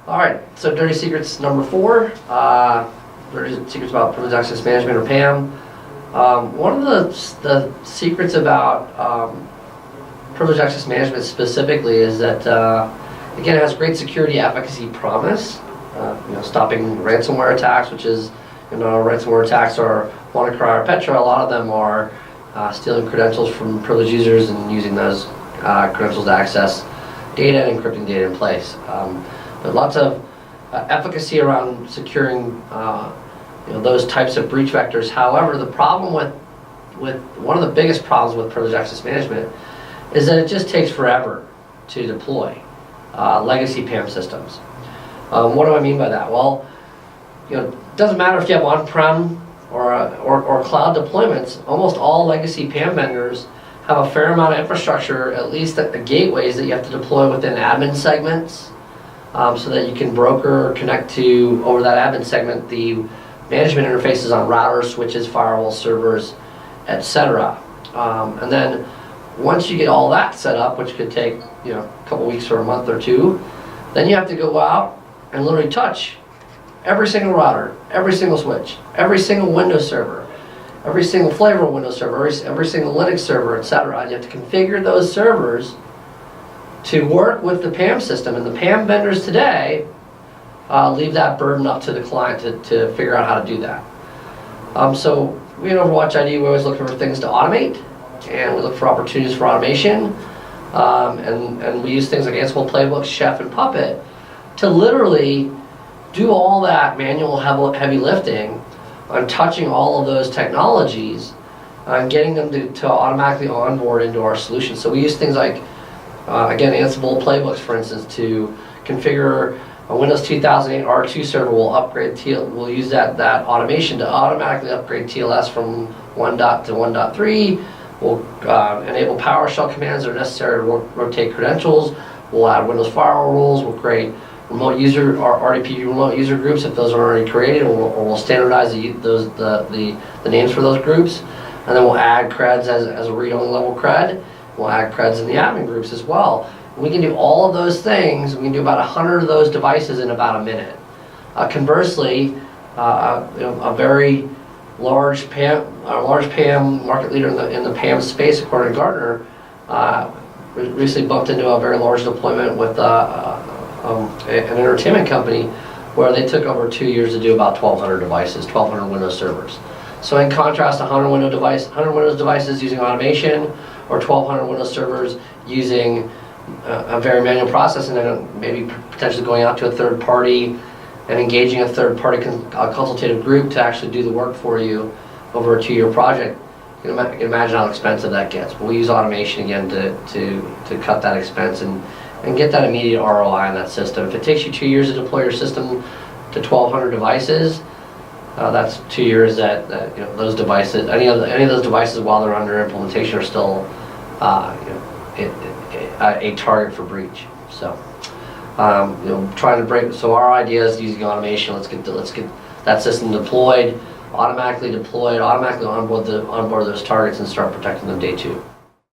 All right, so dirty secrets number 4, dirty secrets about privileged access management, or PAM. One of the secrets about privileged access management specifically is that, again, it has great security efficacy promise. Stopping ransomware attacks, which is, ransomware attacks are WannaCry or Petra. A lot of them are stealing credentials from privileged users and using those credentials to access data and encrypting data in place. But lots of efficacy around securing those types of breach vectors. However, the problem with one of the biggest problems with privileged access management is that it just takes forever to deploy legacy PAM systems. What do I mean by that? Well, it doesn't matter if you have on-prem or cloud deployments. Almost all legacy PAM vendors have a fair amount of infrastructure, at least at the gateways, that you have to deploy within admin segments, so that you can broker or connect to, over that admin segment, the management interfaces on routers, switches, firewall servers, etc. And then once you get all that set up, which could take a couple weeks or a month or two, then you have to go out and literally touch every single router, every single switch, every single Windows server, every single flavor of Windows server, every single Linux server, etc. And you have to configure those servers to work with the PAM system. And the PAM vendors today leave that burden up to the client to figure out how to do that. So we at OverWatchID, we always look for things to automate, and we look for opportunities for automation. And we use things like Ansible Playbooks, Chef, and Puppet to literally do all that manual heavy lifting on touching all of those technologies and getting them to automatically onboard into our solution. So we use things like, again, Ansible Playbooks, for instance, to configure a Windows 2008 R2 server. We'll use that automation to automatically upgrade TLS from 1. to 1.3. We'll enable PowerShell commands that are necessary to rotate credentials. We'll add Windows firewall rules. We'll create remote user or RDP remote user groups if those are already created, or we'll standardize the names for those groups, and then we'll add creds as a read-only level cred. We'll add creds in the admin groups as well. And we can do all of those things. We can do about 100 of those devices in about a minute. Conversely, a very large PAM market leader in the PAM space, according to Gartner, recently bumped into a very large deployment with an entertainment company where they took over 2 years to do about 1,200 devices, 1,200 Windows servers. So in contrast, 100 Windows devices using automation, or 1,200 Windows servers using a very manual process, and then maybe potentially going out to a third party and engaging a third party consultative group to actually do the work for you over a 2-year project. You can imagine how expensive that gets. But we use automation again to cut that expense and get that immediate ROI on that system. If it takes you 2 years to deploy your system to 1,200 devices, that's 2 years that those devices, any of those devices while they're under implementation, are still a target for breach. So trying to break. So our idea is using automation. Let's get that system deployed, automatically onboard those targets, and start protecting them day 2.